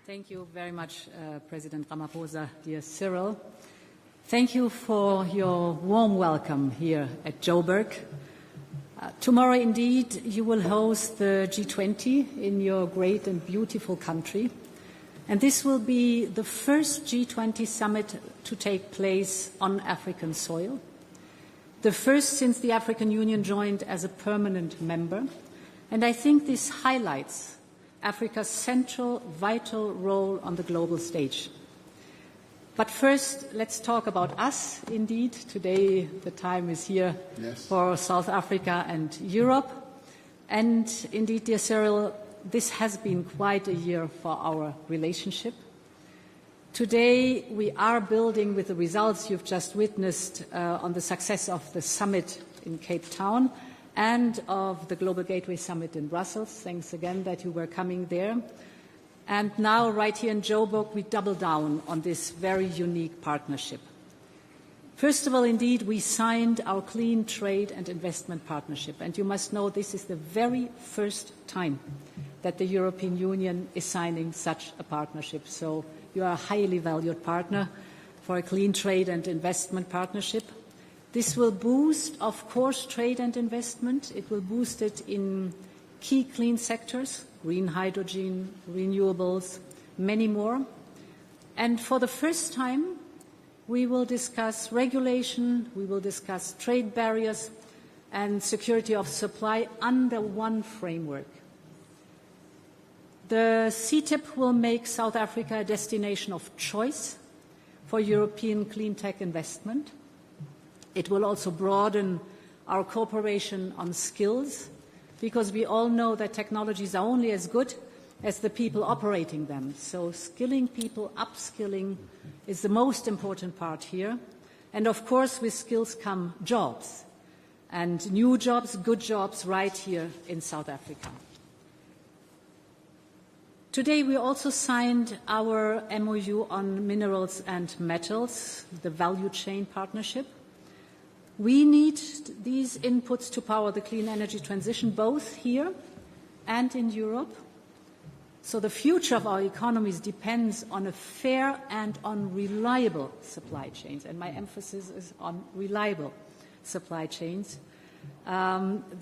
Thank you very much, President Ramaphosa, dear Cyril. Thank you for your warm welcome here at Joburg. Tomorrow, indeed, you will host the G20 in your great and beautiful country. And this will be the first G20 summit to take place on African soil, the first since the African Union joined as a permanent member. And I think this highlights Africa's central, vital role on the global stage. But first, let's talk about us, indeed. Today, the time is here for South Africa and Europe. And indeed, dear Cyril, this has been quite a year for our relationship. Today, we are building with the results you've just witnessed on the success of the summit in Cape Town and of the Global Gateway Summit in Brussels. Thanks again that you were coming there. And now, right here in Joburg, we double down on this very unique partnership. First of all, indeed, we signed our Clean Trade and Investment Partnership. And you must know this is the very first time that the European Union is signing such a partnership. So you are a highly valued partner for a Clean Trade and Investment Partnership. This will boost, of course, trade and investment. It will boost it in key clean sectors, green hydrogen, renewables, many more. And for the first time, we will discuss regulation, we will discuss trade barriers and security of supply under one framework. The CTIP will make South Africa a destination of choice for European clean tech investment. It will also broaden our cooperation on skills, because we all know that technologies are only as good as the people operating them. So skilling people, upskilling is the most important part here. And of course, with skills come jobs, and new jobs, good jobs, right here in South Africa. Today, we also signed our MOU on minerals and metals, the value chain partnership. We need these inputs to power the clean energy transition, both here and in Europe. So the future of our economies depends on a fair and on reliable supply chains, and my emphasis is on reliable supply chains.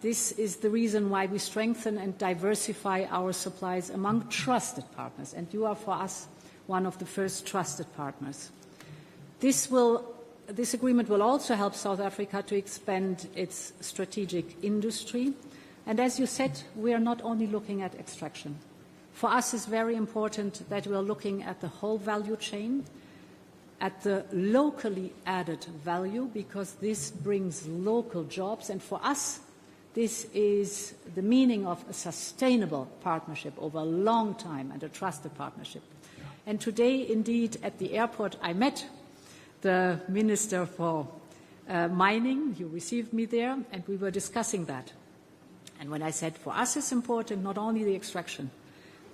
This is the reason why we strengthen and diversify our supplies among trusted partners, and you are, for us, one of the first trusted partners. This agreement will also help South Africa to expand its strategic industry. And as you said, we are not only looking at extraction. For us, it's very important that we are looking at the whole value chain, at the locally added value, because this brings local jobs. And for us, this is the meaning of a sustainable partnership over a long time and a trusted partnership. And today, indeed, at the airport, I met the Minister for Mining. You received me there, and we were discussing that. And when I said, for us it's important not only the extraction,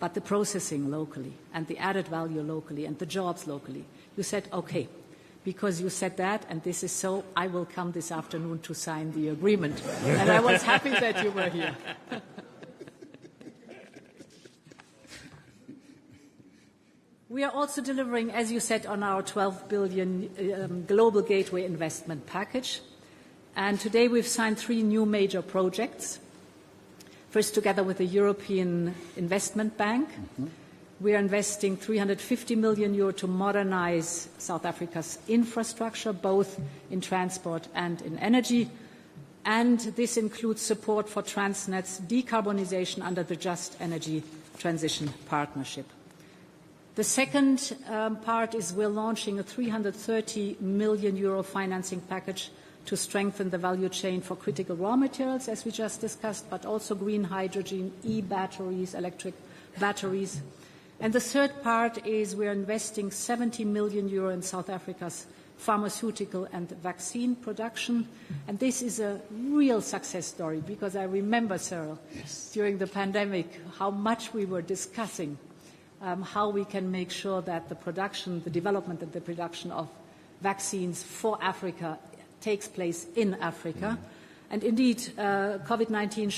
but the processing locally, and the added value locally, and the jobs locally, you said, okay, because you said that, and this is so, I will come this afternoon to sign the agreement. And I was happy that you were here. We are also delivering, as you said, on our 12 billion global gateway investment package. And today we've signed 3 new major projects. First, together with the European Investment Bank, we are investing 350 million euro to modernize South Africa's infrastructure, both in transport and in energy. And this includes support for Transnet's decarbonization under the Just Energy Transition Partnership. The second part is we're launching a 330 million euro financing package to strengthen the value chain for critical raw materials, as we just discussed, but also green hydrogen, e-batteries, electric batteries. And the third part is we're investing 70 million euro in South Africa's pharmaceutical and vaccine production. And this is a real success story, because I remember, Cyril, during the pandemic, how much we were discussing how we can make sure that the production, the development and the production of vaccines for Africa takes place in Africa. And indeed, COVID-19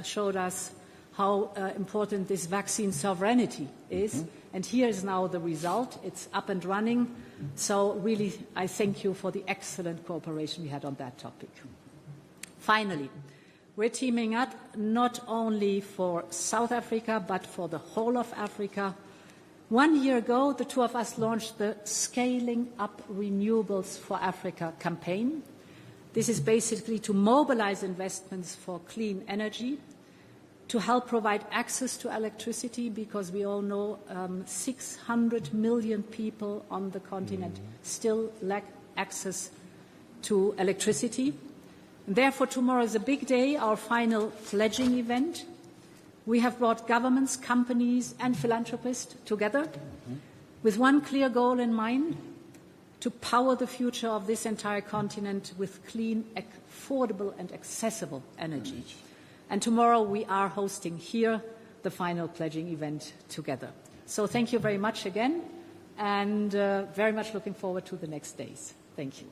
showed us how important this vaccine sovereignty is, And here is now the result. It's up and running. So really, I thank you for the excellent cooperation we had on that topic. Finally, we're teaming up not only for South Africa, but for the whole of Africa. 1 year ago, the two of us launched the Scaling Up Renewables for Africa campaign. This is basically to mobilize investments for clean energy, to help provide access to electricity, because we all know 600 million people on the continent still lack access to electricity. And therefore, tomorrow is a big day, our final pledging event. We have brought governments, companies and philanthropists together with one clear goal in mind: to power the future of this entire continent with clean, affordable and accessible energy. And tomorrow we are hosting here the final pledging event together. So thank you very much again, and very much looking forward to the next days. Thank you.